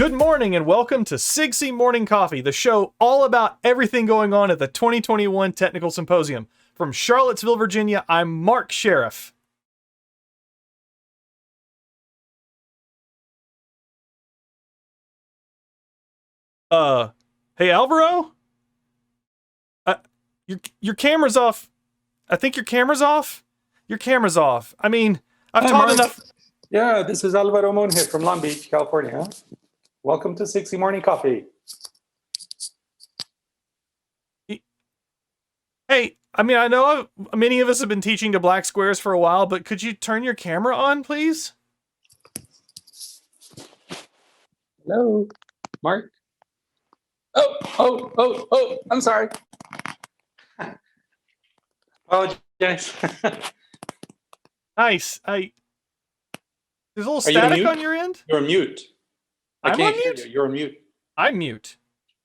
Good morning and welcome to SIGCSE Morning Coffee, the show all about everything going on at the 2021 Technical Symposium. From Charlottesville, Virginia, I'm Mark Sheriff. Hey Alvaro? Your camera's off. I think your camera's off. Your camera's off. I mean, I've taught Mark. enough. Yeah, this is Alvaro here from Long Beach, California. Welcome to SIGCSE Morning Coffee. Hey, I mean, I know many of us have been teaching to black squares for a while, but could you turn your camera on, please? Hello, Mark. Oh, I'm sorry. Apologize. Nice. There's a little Are you static mute? on your end? You're on mute. I I'm can't on hear mute? you. You're on mute. I'm mute.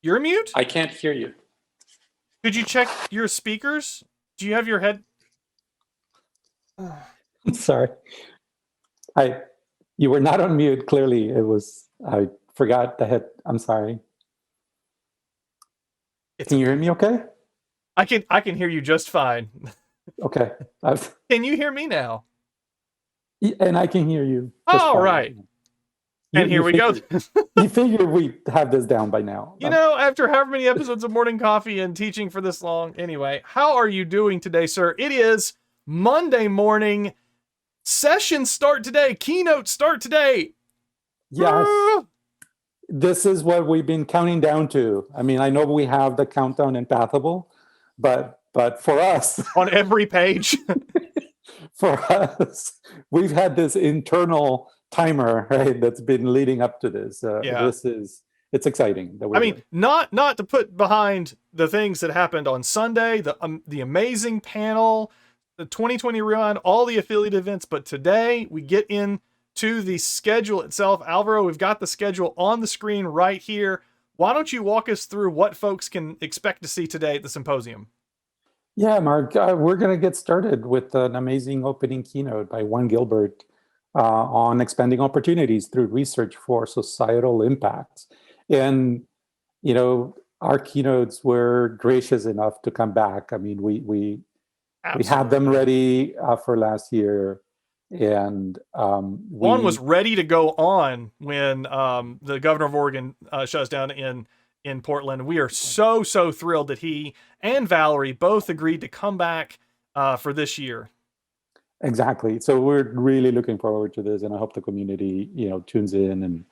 You're mute? I can't hear you. Could you check your speakers? Do you have your head? I'm sorry. You were not on mute. Clearly, I forgot the head. I'm sorry. Can you hear me okay? I can hear you just fine. Okay. Can you hear me now? And I can hear you. All right. And here we go. You figure we have this down by now. You know, after however many episodes of Morning Coffee and teaching for this long. Anyway, how are you doing today, sir? It is Monday morning. Sessions start today. Keynotes start today. Yes. This is what we've been counting down to. I mean, I know we have the countdown in Pathable, but for us... On every page. For us, we've had this internal timer, right, that's been leading up to this. It's exciting. I mean, not to put behind the things that happened on Sunday, the amazing panel, the 2020 run, all the affiliate events, but today we get into the schedule itself. Alvaro, we've got the schedule on the screen right here. Why don't you walk us through what folks can expect to see today at the symposium? Yeah, Mark, we're going to get started with an amazing opening keynote by Juan Gilbert on expanding opportunities through research for societal impacts. And, you know, our keynotes were gracious enough to come back. I mean, we had them ready for last year. And Juan was ready to go on when the governor of Oregon shut us down in Portland. We are so thrilled that he and Valerie both agreed to come back for this year. Exactly. So we're really looking forward to this, and I hope the community, tunes in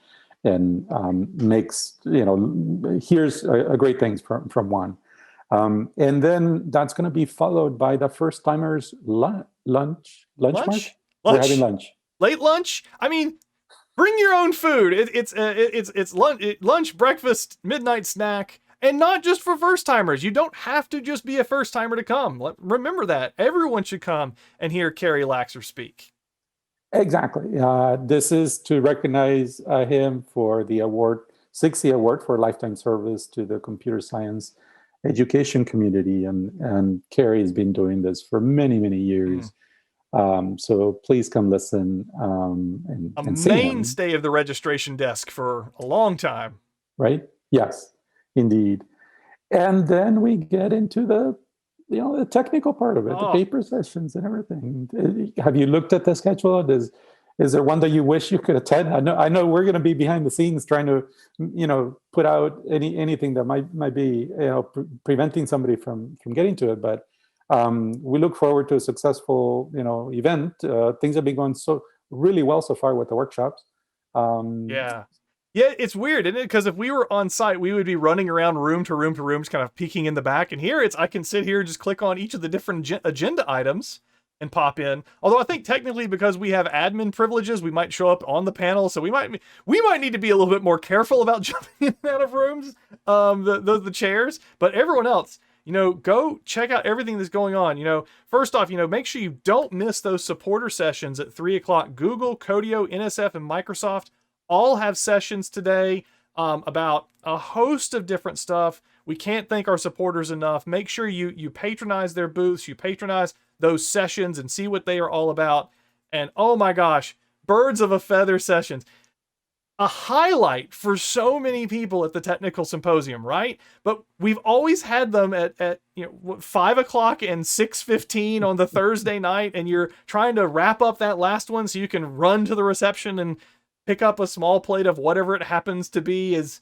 and makes, here's a great things from Juan. And then that's going to be followed by the first timers lunch. We're having lunch. Late lunch. I mean, bring your own food. It's lunch, breakfast, midnight snack, and not just for first timers. You don't have to just be a first timer to come. Remember that everyone should come and hear Kerry Laxer speak. Exactly. This is to recognize him for the award, SIGCSE Award for lifetime service to the computer science education community, and Kerry has been doing this for many years. So please come listen and see him. Mainstay of the registration desk for a long time. Right? Yes, indeed. And then we get into the technical part of it, the paper sessions and everything. Have you looked at the schedule? Is there one that you wish you could attend? I know we're going to be behind the scenes trying to, put out anything that might be, preventing somebody from getting to it, but we look forward to a successful, event. Things have been going really well so far with the workshops. Yeah, it's weird, isn't it? Because if we were on site, we would be running around room to room, just kind of peeking in the back. And here I can sit here and just click on each of the different agenda items and pop in. Although I think technically because we have admin privileges, we might show up on the panel. So we might need to be a little bit more careful about jumping in and out of rooms, the chairs. But everyone else, go check out everything that's going on. First off, make sure you don't miss those supporter sessions at 3:00. Google, Codio, NSF, and Microsoft all have sessions today about a host of different stuff. We can't thank our supporters enough. Make sure you patronize their booths, you patronize those sessions and see what they are all about. And oh my gosh, birds of a feather sessions. a highlight for so many people at the technical symposium, right? But we've always had them at 5 o'clock and 6:15 on the Thursday night, and you're trying to wrap up that last one so you can run to the reception and pick up a small plate of whatever it happens to be. Is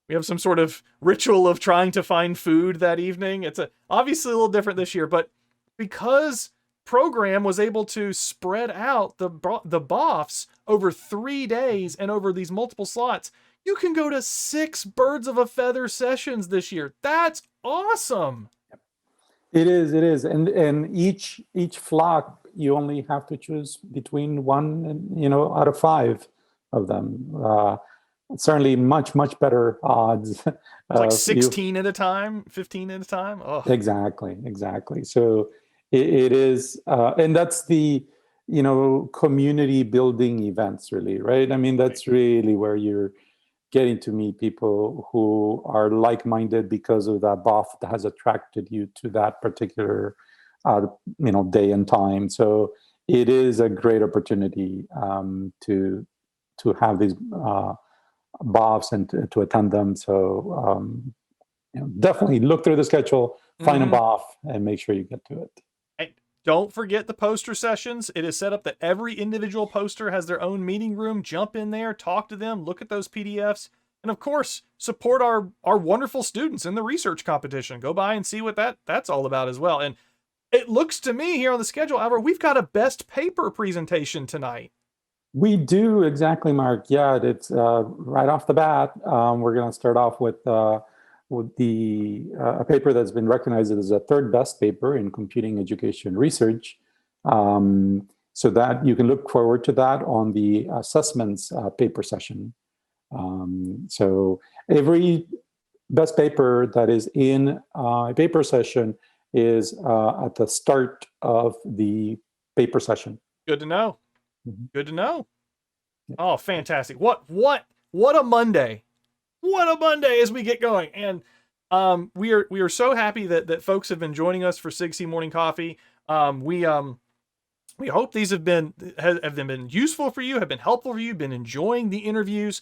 we have some sort of ritual of trying to find food that evening. It's obviously a little different this year, but because program was able to spread out the BOFs over 3 days and over these multiple slots, you can go to 6 birds of a feather sessions this year. That's awesome. It is, and each flock you only have to choose between one and out of 5 of them. Certainly much better odds. Like 16 at a time, 15 at a time. Oh. Exactly. So it is, and that's the community building events, really, right? I mean, that's really where you're getting to meet people who are like-minded because of that BOF that has attracted you to that particular day and time. So it is a great opportunity to have these BOFs and to attend them. So definitely look through the schedule, find a BOF, and make sure you get to it. Don't forget the poster sessions. It is set up that every individual poster has their own meeting room. Jump in there, talk to them, look at those PDFs, and of course, support our wonderful students in the research competition. Go by and see what that's all about as well. And it looks to me here on the schedule, Alvaro, we've got a best paper presentation tonight. We do, exactly, Mark. Yeah, it's right off the bat. We're going to start off with a paper that's been recognized as a 3rd best paper in computing education research. So that you can look forward to that on the assessments paper session. So every best paper that is in a paper session is at the start of the paper session. Good to know. Good to know. Oh, fantastic. What a Monday. What a Monday as we get going. And we are so happy that folks have been joining us for SIGCSE Morning Coffee. We hope these have been useful for you, have been helpful for you, been enjoying the interviews.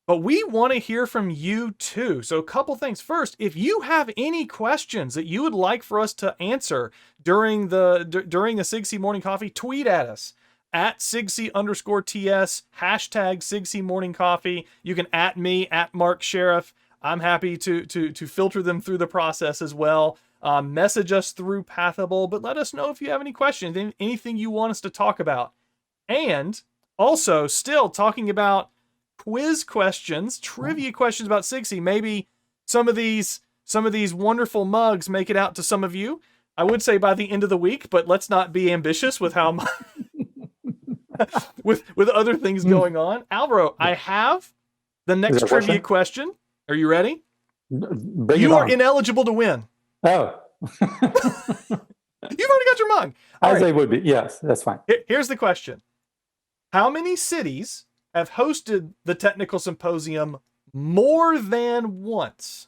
But we want to hear from you too. So a couple things. First, if you have any questions that you would like for us to answer during the SIGCSE Morning Coffee, tweet at us at SIGCSE_TS, hashtag SIGCSE Morning Coffee. You can at me, at Mark Sheriff. I'm happy to filter them through the process as well. Message us through Pathable, but let us know if you have any questions, anything you want us to talk about. And also, still talking about quiz questions, trivia questions about SIGCSE. Maybe some of these wonderful mugs make it out to some of you. I would say by the end of the week, but let's not be ambitious with how much. with other things going on. Alvaro, I have the next trivia question. Are you ready? You are ineligible to win. Oh. You've already got your mug. As they would be. Yes, that's fine. Here's the question. How many cities have hosted the technical symposium more than once?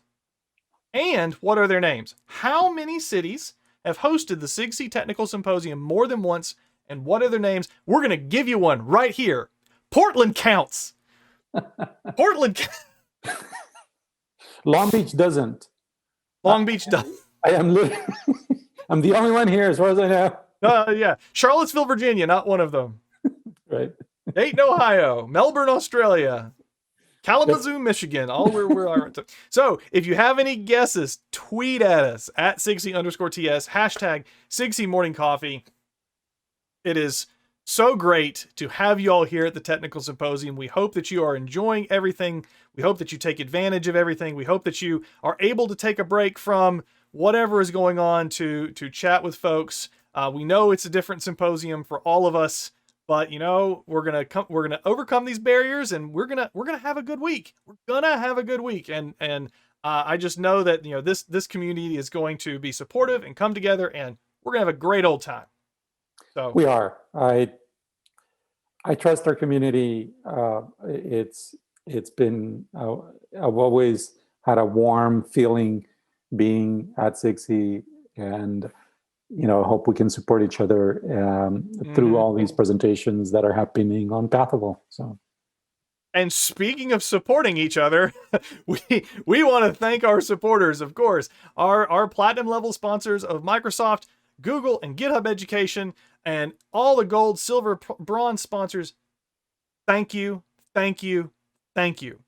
And what are their names? How many cities have hosted the SIGCSE Technical Symposium more than once? And what are their names? We're going to give you one right here. Portland counts. Portland. Long Beach doesn't. Long Beach doesn't. I'm the only one here as far as I know. Yeah. Charlottesville, Virginia, not one of them. Right. Dayton, Ohio. Melbourne, Australia. Kalamazoo, Michigan. All where I went to. So if you have any guesses, tweet at us at SIGCSE_TS, hashtag SIGCSE Morning Coffee. It is so great to have you all here at the Technical Symposium. We hope that you are enjoying everything. We hope that you take advantage of everything. We hope that you are able to take a break from whatever is going on to chat with folks. We know it's a different symposium for all of us, but we're gonna overcome these barriers, and we're gonna have a good week. We're gonna have a good week, and I just know that this community is going to be supportive and come together, and we're gonna have a great old time. So we are. I trust our community. It's been I've always had a warm feeling being at SIGCSE, and hope we can support each other through all these presentations that are happening on Pathable. So And speaking of supporting each other, we want to thank our supporters, of course, our platinum level sponsors of Microsoft, Google, and GitHub Education, and all the gold, silver, bronze sponsors. Thank you, thank you, thank you.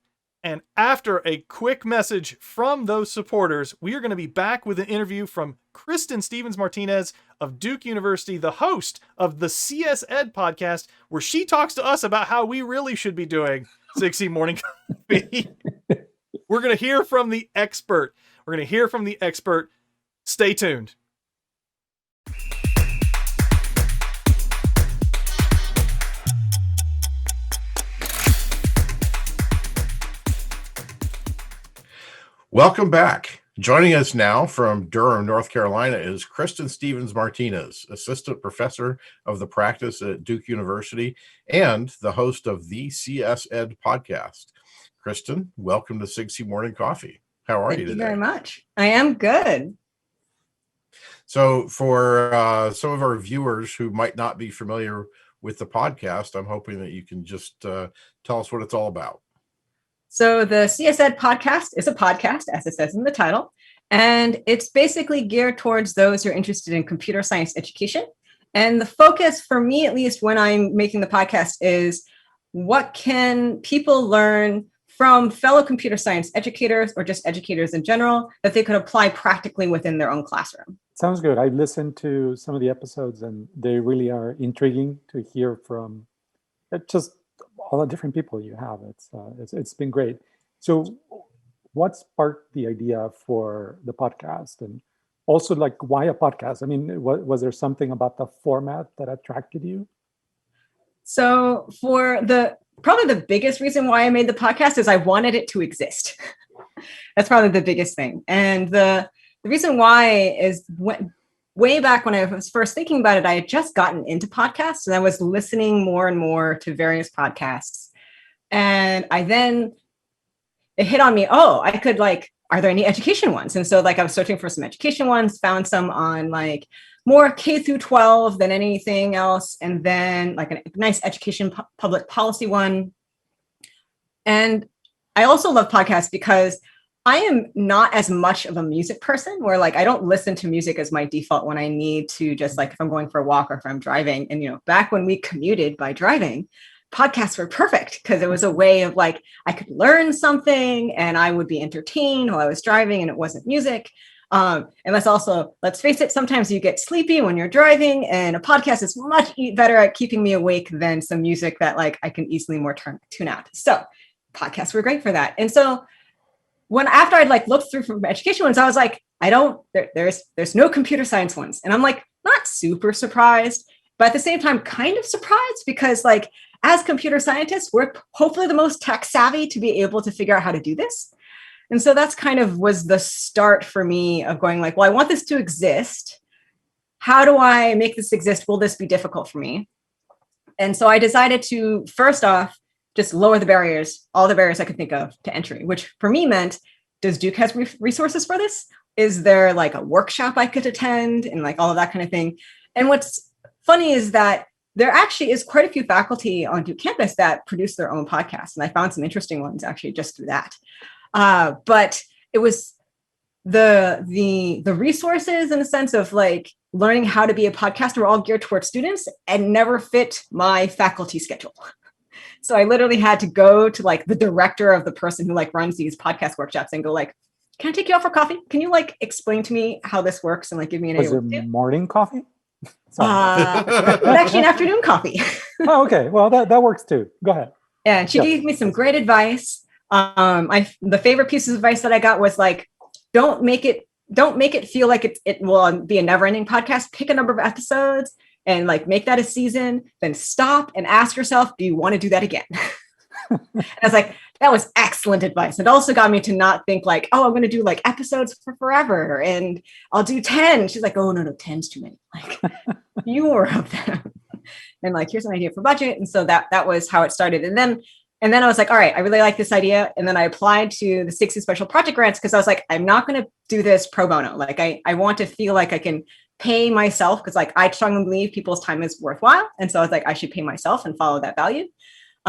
And after a quick message from those supporters, we are going to be back with an interview from Kristin Stephens-Martinez of Duke University, the host of the CS Ed podcast, where she talks to us about how we really should be doing SIGCSE Morning Coffee. We're going to hear from the expert. Stay tuned. Welcome back. Joining us now from Durham, North Carolina is Kristin Stephens-Martinez, Assistant Professor of the Practice at Duke University and the host of the CS Ed podcast. Kristin, welcome to SIGCSE Morning Coffee. How are you today? Thank you very much. I am good. So for some of our viewers who might not be familiar with the podcast, I'm hoping that you can just tell us what it's all about. So the CS Ed podcast is a podcast, as it says in the title, and it's basically geared towards those who are interested in computer science education. And the focus for me, at least when I'm making the podcast, is what can people learn from fellow computer science educators or just educators in general that they could apply practically within their own classroom. Sounds good. I've listened to some of the episodes and they really are intriguing to hear from just all the different people you have. It's been great. So what sparked the idea for the podcast? And also, like, why a podcast? I mean, was there something about the format that attracted you? So probably the biggest reason why I made the podcast is I wanted it to exist. That's probably the biggest thing. And the reason why is way back when I was first thinking about it, I had just gotten into podcasts and I was listening more and more to various podcasts. And it hit on me, I could are there any education ones? And so I was searching for some education ones, found some on more K through 12 than anything else. And then a nice education public policy one. And I also love podcasts because I am not as much of a music person where I don't listen to music as my default when I need to just if I'm going for a walk or if I'm driving. And, back when we commuted by driving, podcasts were perfect because it was a way of I could learn something and I would be entertained while I was driving and it wasn't music. And let's face it, sometimes you get sleepy when you're driving and a podcast is much better at keeping me awake than some music that I can easily tune out. So podcasts were great for that. And so after I'd looked through from education ones, I was there's no computer science ones. And I'm not super surprised, but at the same time, kind of surprised because as computer scientists, we're hopefully the most tech savvy to be able to figure out how to do this. And so that's kind of was the start for me of going I want this to exist. How do I make this exist? Will this be difficult for me? And so I decided to, first off, just lower the barriers, all the barriers I could think of to entry, which for me meant, does Duke has resources for this? Is there a workshop I could attend and all of that kind of thing? And what's funny is that there actually is quite a few faculty on Duke campus that produce their own podcasts. And I found some interesting ones actually just through that. But it was the resources in the sense of learning how to be a podcaster were all geared towards students and never fit my faculty schedule. So I literally had to go to the director of the person who runs these podcast workshops and go can I take you out for coffee? Can you explain to me how this works and give me an idea? Was there morning coffee? Actually an afternoon coffee. Oh, okay. Well, that works too. Go ahead. And she gave me some great advice. The favorite piece of advice that I got was don't make it feel like it will be a never-ending podcast. Pick a number of episodes and make that a season, then stop and ask yourself, do you want to do that again? And I was that was excellent advice. It also got me to not think I'm going to do episodes for forever and I'll do 10. She's oh, no, 10's too many. Fewer of them. And here's an idea for budget. And so that was how it started. And then I was all right, I really like this idea. And then I applied to the SIGCSE special project grants because I was I'm not going to do this pro bono. I want to feel I can pay myself because I strongly believe people's time is worthwhile. And so I was I should pay myself and follow that value.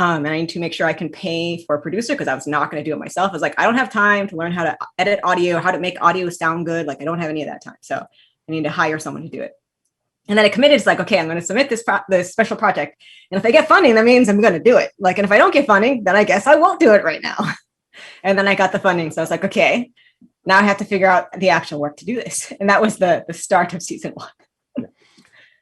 And I need to make sure I can pay for a producer because I was not going to do it myself. I was like, I don't have time to learn how to edit audio, how to make audio sound good. Like I don't have any of that time. So I need to hire someone to do it. And then I committed. It's like, okay, I'm going to submit this special project. And if I get funding, that means I'm going to do it. Like, and if I don't get funding, then I guess I won't do it right now. And then I got the funding. So I was like, okay, now I have to figure out the actual work to do this. And that was the start of season 1.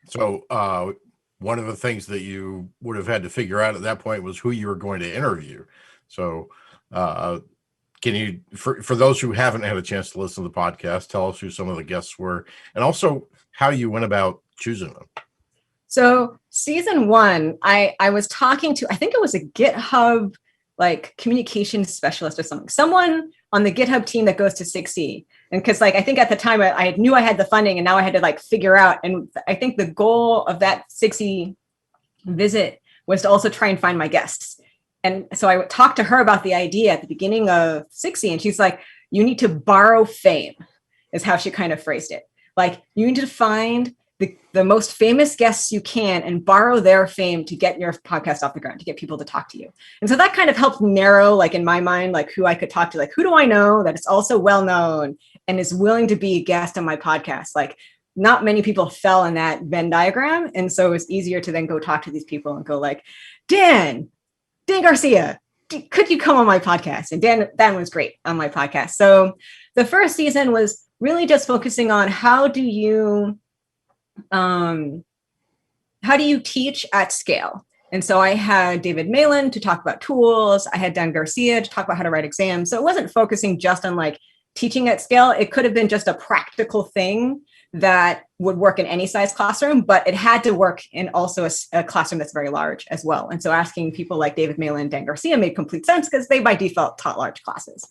So one of the things that you would have had to figure out at that point was who you were going to interview. So can you, for those who haven't had a chance to listen to the podcast, tell us who some of the guests were and also how you went about choosing them? So season 1, I was talking to, I think it was a GitHub like communication specialist or something, someone on the GitHub team that goes to SIGCSE. And because like, I think at the time I knew I had the funding and now I had to like figure out. And I think the goal of that SIGCSE visit was to also try and find my guests. And so I talked to her about the idea at the beginning of SIGCSE, and she's like, you need to borrow fame, is how she kind of phrased it. Like you need to find the most famous guests you can and borrow their fame to get your podcast off the ground, to get people to talk to you. And so that kind of helped narrow, like in my mind, like who I could talk to, like who do I know that is also well-known and is willing to be a guest on my podcast? Like not many people fell in that Venn diagram. And so it was easier to then go talk to these people and go like, Dan Garcia, could you come on my podcast? And Dan was great on my podcast. So the first season was really just focusing on how do you teach at scale? And so I had David Malin to talk about tools. I had Dan Garcia to talk about how to write exams. So it wasn't focusing just on like teaching at scale. It could have been just a practical thing that would work in any size classroom, but it had to work in also a classroom that's very large as well. And so asking people like David Malin and Dan Garcia made complete sense because they by default taught large classes.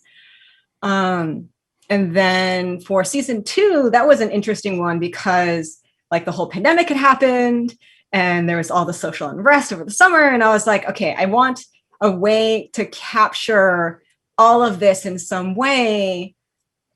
And then for season 2, that was an interesting one because like the whole pandemic had happened and there was all the social unrest over the summer. And I was like, okay, I want a way to capture all of this in some way.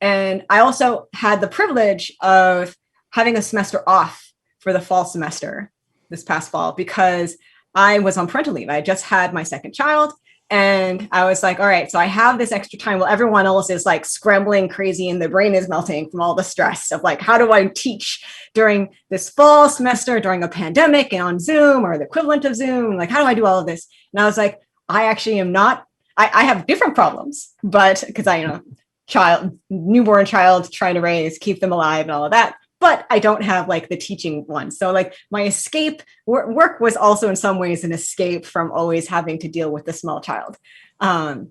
And I also had the privilege of having a semester off for the fall semester this past fall because I was on parental leave. I just had my second child. And I was like, all right, so I have this extra time while everyone else is like scrambling crazy and the brain is melting from all the stress of like, how do I teach during this fall semester during a pandemic and on Zoom or the equivalent of Zoom? Like, how do I do all of this? And I was like, I actually am not, I have different problems, but because newborn child trying to raise, keep them alive and all of that. But I don't have like the teaching one. So like my escape work was also in some ways an escape from always having to deal with the small child. And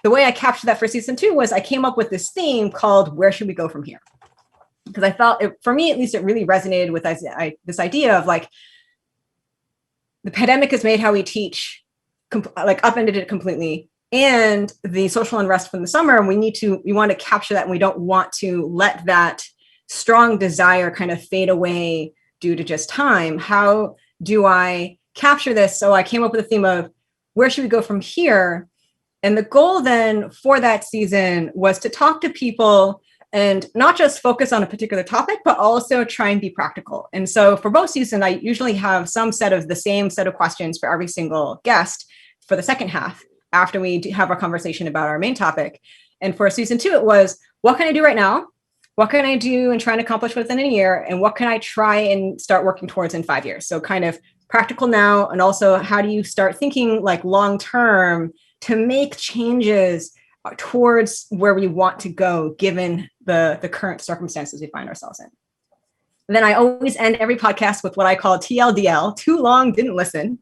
the way I captured that for season 2 was I came up with this theme called Where Should We Go From Here? Because I felt, for me at least, it really resonated with this idea of like, the pandemic has made how we teach, like upended it completely. And the social unrest from the summer, and we want to capture that, and we don't want to let that strong desire kind of fade away due to just time. How do I capture this? So I came up with a theme of where should we go from here? And the goal then for that season was to talk to people and not just focus on a particular topic, but also try and be practical. And so for both seasons, I usually have the same set of questions for every single guest for the second half after we have our conversation about our main topic. And for season 2, it was, what can I do right now? What can I do and try and accomplish within a year? And what can I try and start working towards in 5 years? So kind of practical now. And also, how do you start thinking like long-term to make changes towards where we want to go, given the current circumstances we find ourselves in? And then I always end every podcast with what I call TLDL, too long, didn't listen,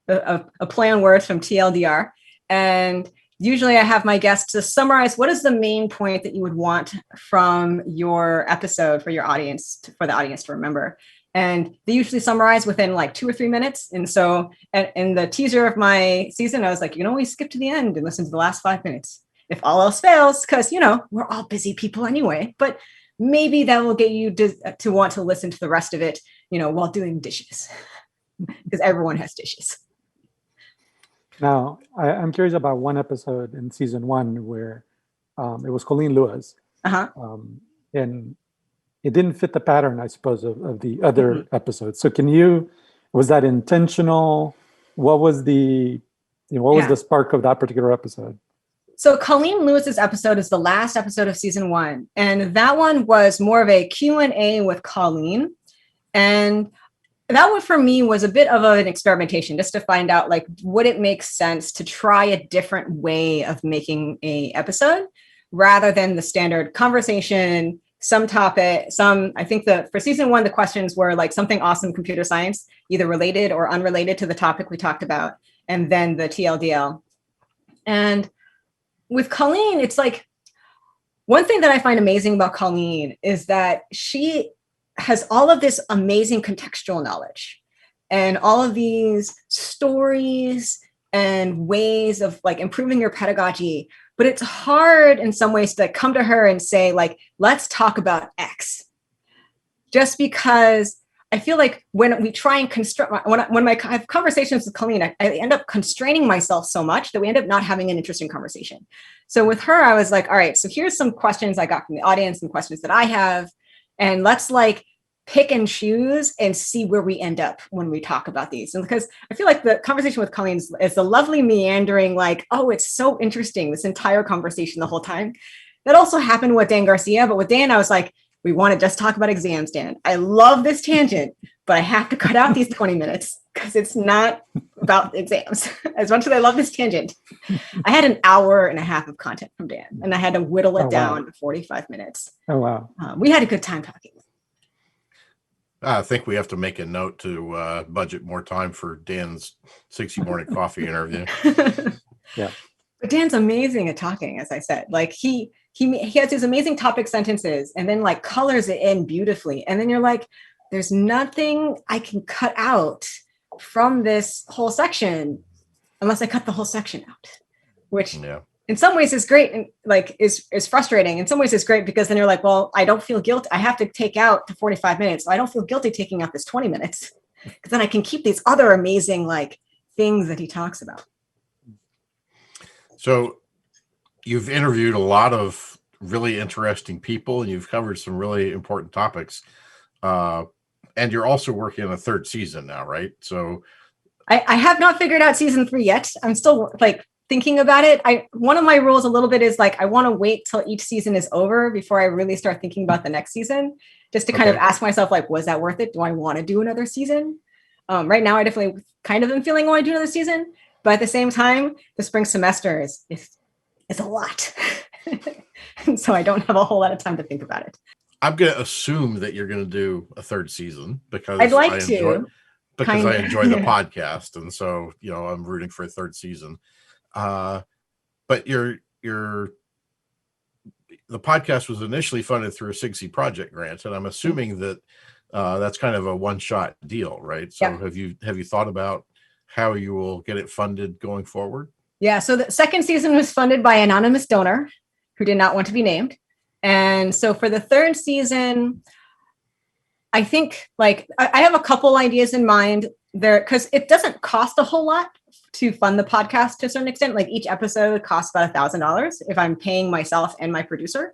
a play on words from TLDR. And usually I have my guests to summarize what is the main point that you would want from your episode for your audience, for the audience to remember. And they usually summarize within like 2 or 3 minutes. And so in the teaser of my season, I was like, you can always skip to the end and listen to the last 5 minutes if all else fails, because, we're all busy people anyway. But maybe that will get you to want to listen to the rest of it, while doing dishes, because everyone has dishes. Now, I'm curious about one episode in season 1 where it was Colleen Lewis. And it didn't fit the pattern, I suppose, of the other episodes. So was that intentional? what was the spark of that particular episode? So Colleen Lewis's episode is the last episode of season 1. And that one was more of a Q&A with Colleen. And that one for me was a bit of an experimentation just to find out, like, would it make sense to try a different way of making a episode rather than the standard conversation, some topic, I think for season 1, the questions were like something awesome computer science, either related or unrelated to the topic we talked about, and then the TLDL. And with Colleen, it's like, one thing that I find amazing about Colleen is that she has all of this amazing contextual knowledge and all of these stories and ways of like improving your pedagogy. But it's hard in some ways to come to her and say, like, let's talk about X. Just because I feel like when we try and when I have conversations with Colleen, I end up constraining myself so much that we end up not having an interesting conversation. So with her, I was like, all right, so here's some questions I got from the audience and questions that I have. And let's like pick and choose and see where we end up when we talk about these. And because I feel like the conversation with Colleen is the lovely meandering, like, oh, it's so interesting, this entire conversation the whole time. That also happened with Dan Garcia, but with Dan, I was like, we want to just talk about exams, Dan. I love this tangent, but I have to cut out these 20 minutes because it's not about exams. As much as I love this tangent, I had an hour and a half of content from Dan, and I had to whittle it down to 45 minutes. Oh, wow. We had a good time talking. I think we have to make a note to budget more time for Dan's 60 morning coffee interview. Yeah. But Dan's amazing at talking, as I said. Like he has these amazing topic sentences and then like colors it in beautifully. And then you're like, there's nothing I can cut out from this whole section unless I cut the whole section out, which in some ways is great and like is frustrating. In some ways it's great because then you're like, well, I don't feel guilty. I have to take out the 45 minutes. So I don't feel guilty taking out this 20 minutes because then I can keep these other amazing like things that he talks about. So you've interviewed a lot of really interesting people and you've covered some really important topics. And you're also working on a 3rd season now, right? So I have not figured out season 3 yet. I'm still like thinking about it. One of my rules a little bit is like, I want to wait till each season is over before I really start thinking about the next season, just to kind of ask myself, like, was that worth it? Do I want to do another season? Right now, I definitely kind of am feeling I want to do another season. But at the same time, the spring semester is a lot. And so I don't have a whole lot of time to think about it. I'm going to assume that you're going to do a 3rd season because I'd like I enjoy the podcast. And so, I'm rooting for a 3rd season. But the podcast was initially funded through a SIGCSE project grant. And I'm assuming that that's kind of a one-shot deal, right? So have you thought about how you will get it funded going forward? Yeah. So the 2nd season was funded by an anonymous donor who did not want to be named. And so for the 3rd season, I think like I have a couple ideas in mind there because it doesn't cost a whole lot to fund the podcast to a certain extent. Like each episode costs about $1,000 if I'm paying myself and my producer.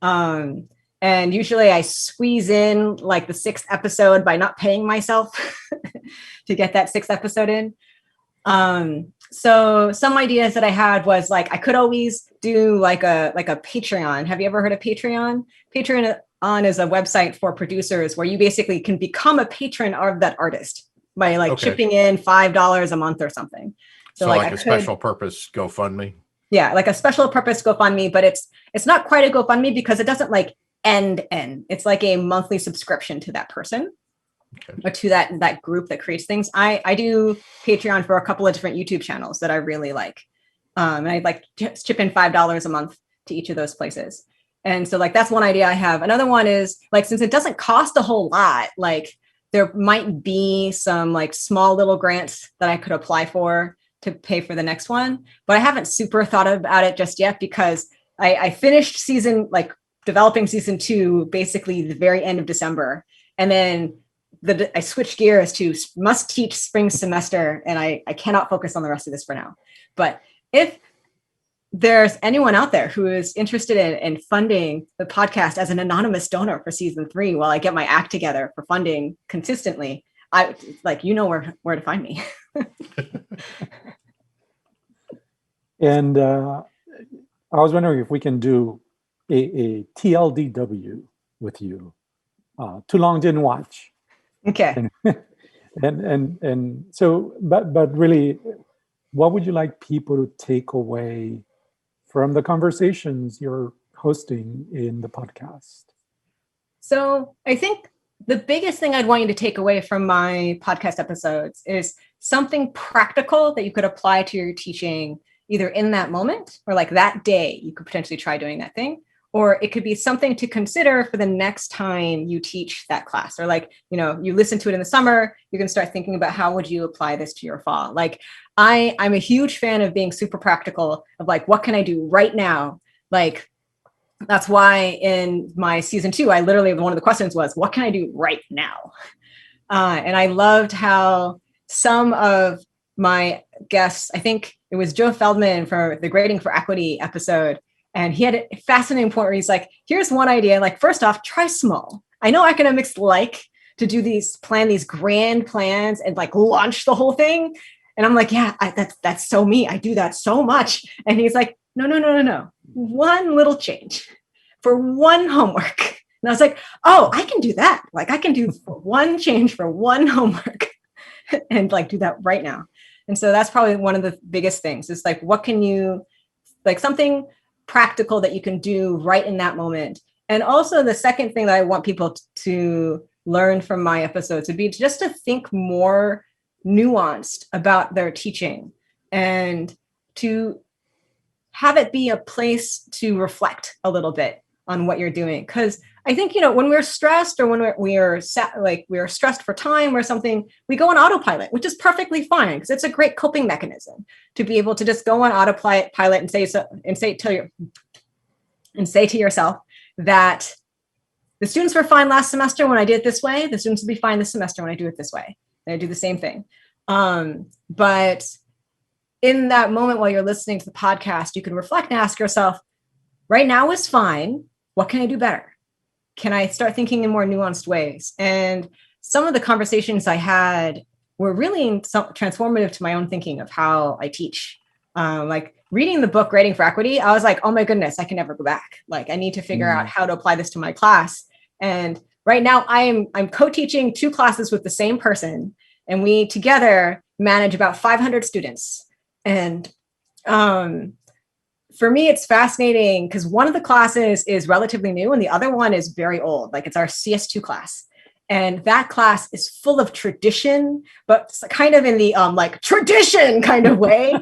And usually I squeeze in like the 6th episode by not paying myself to get that 6th episode in. So some ideas that I had was like, I could always do like a Patreon. Have you ever heard of Patreon? Patreon is a website for producers where you basically can become a patron of that artist by like chipping in $5 a month or something. So like a special purpose GoFundMe. Yeah, like a special purpose GoFundMe, but it's not quite a GoFundMe because it doesn't like end. It's like a monthly subscription to that person. Or to that group that creates things. I do Patreon for a couple of different YouTube channels that I really like. And I like just chip in $5 a month to each of those places. And so like, that's one idea I have. Another one is like, since it doesn't cost a whole lot, like there might be some like small little grants that I could apply for to pay for the next one, but I haven't super thought about it just yet because I finished developing season 2, basically the very end of December. And then I switched gears to must teach spring semester, and I cannot focus on the rest of this for now. But if there's anyone out there who is interested in funding the podcast as an anonymous donor for season 3 while I get my act together for funding consistently, you know where to find me. And I was wondering if we can do a TLDW with you. Too long didn't watch. Okay. And so, but really, what would you like people to take away from the conversations you're hosting in the podcast? So I think the biggest thing I'd want you to take away from my podcast episodes is something practical that you could apply to your teaching, either in that moment or like that day, you could potentially try doing that thing. Or it could be something to consider for the next time you teach that class, or like, you listen to it in the summer, you can start thinking about how would you apply this to your fall. Like I'm a huge fan of being super practical of like, what can I do right now? Like, that's why in my season 2, I literally, one of the questions was, what can I do right now? And I loved how some of my guests, I think it was Joe Feldman for the Grading for Equity episode, and he had a fascinating point where he's like, here's one idea. Like, first off, try small. I know academics like to do plan these grand plans and like launch the whole thing. And I'm like, yeah, that's so me. I do that so much. And he's like, no. One little change for one homework. And I was like, oh, I can do that. Like I can do one change for one homework and like do that right now. And so that's probably one of the biggest things. It's like, what can you, like something practical that you can do right in that moment. And also the second thing that I want people to learn from my episodes would be just to think more nuanced about their teaching and to have it be a place to reflect a little bit on what you're doing. Because I think, when we're stressed or when we're stressed for time or something, we go on autopilot, which is perfectly fine because it's a great coping mechanism to be able to just go on autopilot and say to yourself that the students were fine last semester when I did it this way. The students will be fine this semester when I do it this way. And I do the same thing. But in that moment while you're listening to the podcast, you can reflect and ask yourself, right now is fine. What can I do better? Can I start thinking in more nuanced ways? And some of the conversations I had were really transformative to my own thinking of how I teach. Like reading the book Grading for Equity, I was like, oh my goodness, I can never go back. Like I need to figure out how to apply this to my class. And right now I'm co-teaching 2 classes with the same person, and we together manage about 500 students. And for me, it's fascinating because one of the classes is relatively new and the other one is very old. Like it's our CS2 class. And that class is full of tradition, but kind of in the like tradition kind of way.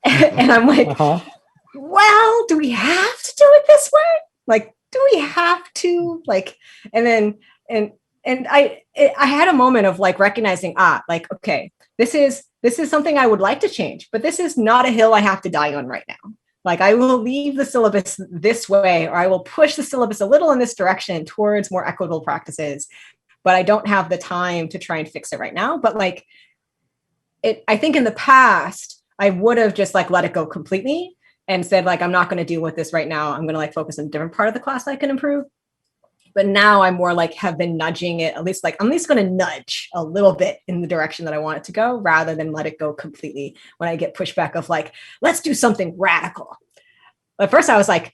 And I'm like, well, do we have to do it this way? Like, do we have to like, and I had a moment of like recognizing, like, okay, this is something I would like to change, but this is not a hill I have to die on right now. Like I will leave the syllabus this way, or I will push the syllabus a little in this direction towards more equitable practices, but I don't have the time to try and fix it right now. But like I think in the past, I would have just like let it go completely and said like, I'm not going to deal with this right now. I'm going to like focus on a different part of the class I can improve. But now I'm more like have been nudging it, at least like I'm at least going to nudge a little bit in the direction that I want it to go, rather than let it go completely when I get pushback of like, let's do something radical. At first I was like,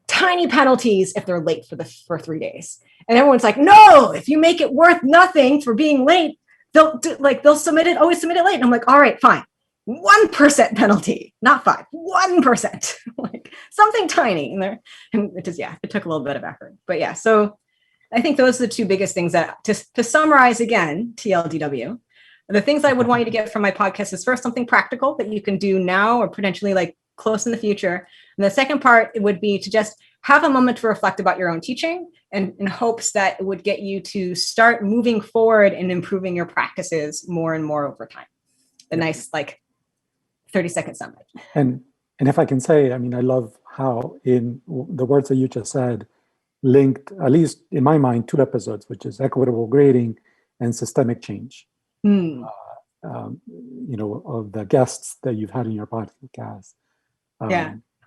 tiny penalties if they're late for 3 days. And everyone's like, no, if you make it worth nothing for being late, they'll submit it, always submit it late. And I'm like, all right, fine. 1% penalty, not 5, 1%, like something tiny in there. And it just, it took a little bit of effort, but yeah. So I think those are the 2 biggest things that to summarize again, TLDW, the things I would want you to get from my podcast is first, something practical that you can do now or potentially like close in the future. And the second part, it would be to just have a moment to reflect about your own teaching and in hopes that it would get you to start moving forward and improving your practices more and more over time. The nice, like, 30-second summary. And if I can say, I mean, I love how in the words that you just said, linked, at least in my mind, 2 episodes, which is equitable grading and systemic change. Of the guests that you've had in your podcast.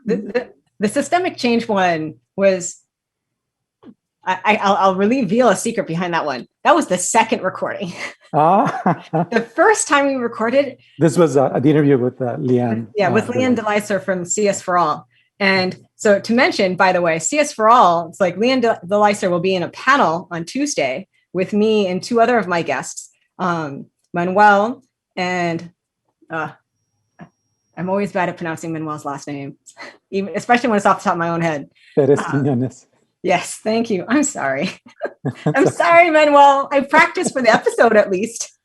The systemic change one was, I'll reveal a secret behind that one. That was the second recording. The first time we recorded. This was the interview with Leanne. Yeah, with Leanne DeLicer from CS for All. And so to mention, by the way, CS for All, it's like Leanne DeLicer will be in a panel on Tuesday with me and 2 other of my guests, Manuel and I'm always bad at pronouncing Manuel's last name, even especially when it's off the top of my own head. Yes, thank you. I'm sorry. I'm sorry, Manuel. I practiced for the episode at least.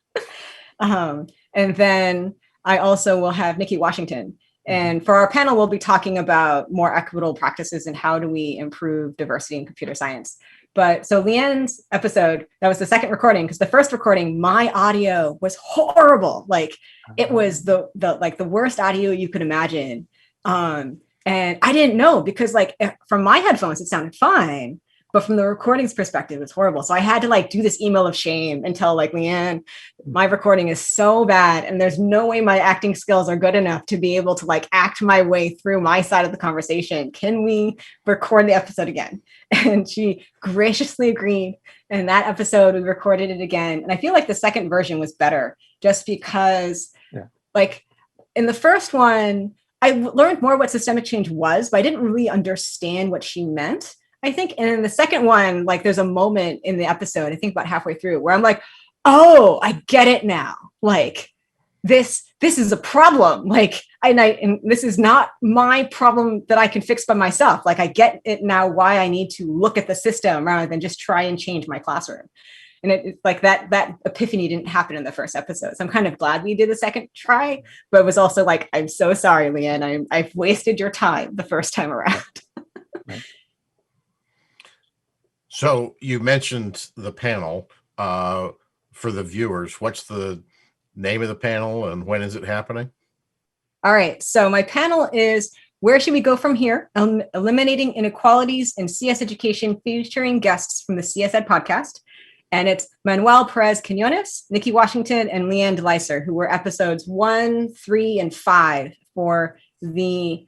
And then I also will have Nikki Washington. And for our panel, we'll be talking about more equitable practices and how do we improve diversity in computer science. But so Leanne's episode, that was the second recording, because the first recording, my audio was horrible. Like it was the worst audio you could imagine. And I didn't know, because like from my headphones, it sounded fine, but from the recording's perspective, it's horrible. So I had to like do this email of shame and tell like, Leanne, my recording is so bad and there's no way my acting skills are good enough to be able to like act my way through my side of the conversation. Can we record the episode again? And she graciously agreed. And that episode, we recorded it again. And I feel like the second version was better just because like in the first one, I learned more what systemic change was, but I didn't really understand what she meant, I think. And in the second one, like there's a moment in the episode, I think about halfway through, where I'm like, oh, I get it now. Like this is a problem. Like, and this is not my problem that I can fix by myself. Like I get it now why I need to look at the system rather than just try and change my classroom. And it's like that epiphany didn't happen in the first episode. So I'm kind of glad we did the second try, but it was also like, I'm so sorry, Leanne, I've wasted your time the first time around. So you mentioned the panel for the viewers. What's the name of the panel and when is it happening? All right. So my panel is Where Should We Go From Here? Eliminating Inequalities in CS Education, featuring guests from the CS Ed podcast. And it's Manuel Perez Quinones, Nikki Washington, and Leanne DeLicer, who were episodes 1, 3, and 5 for the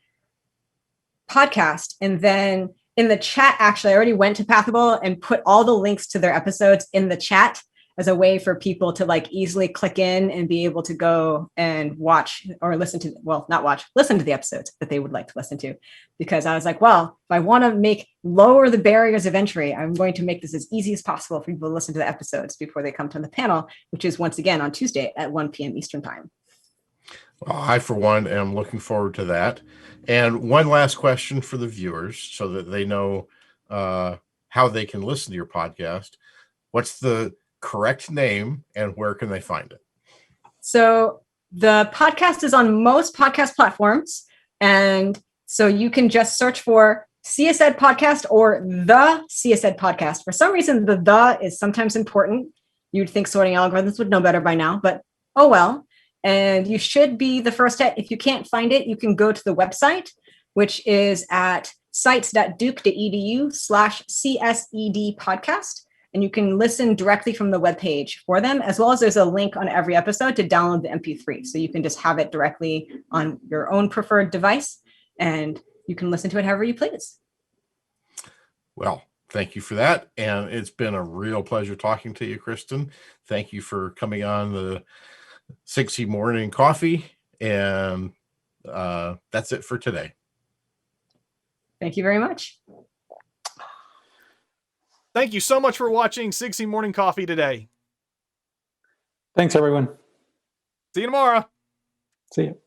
podcast. And then in the chat, actually, I already went to Pathable and put all the links to their episodes in the chat as a way for people to like easily click in and be able to go and watch or listen to, well, not watch, listen to the episodes that they would like to listen to. Because I was like, well, if I want to lower the barriers of entry, I'm going to make this as easy as possible for people to listen to the episodes before they come to the panel, which is once again on Tuesday at 1 p.m. Eastern time. Well, I, for one, am looking forward to that. And one last question for the viewers so that they know how they can listen to your podcast. What's the correct name and where can they find it? So the podcast is on most podcast platforms. And so you can just search for CS Ed Podcast or the CS Ed Podcast. For some reason, the is sometimes important. You'd think sorting algorithms would know better by now, but oh well. And you should be the first hit. If you can't find it, you can go to the website, which is at sites.duke.edu/CSED podcast. And you can listen directly from the webpage for them, as well as there's a link on every episode to download the MP3. So you can just have it directly on your own preferred device and you can listen to it however you please. Well, thank you for that. And it's been a real pleasure talking to you, Kristin. Thank you for coming on the SIGCSE Morning Coffee. And that's it for today. Thank you very much. Thank you so much for watching SIGCSE Morning Coffee today. Thanks, everyone. See you tomorrow. See you.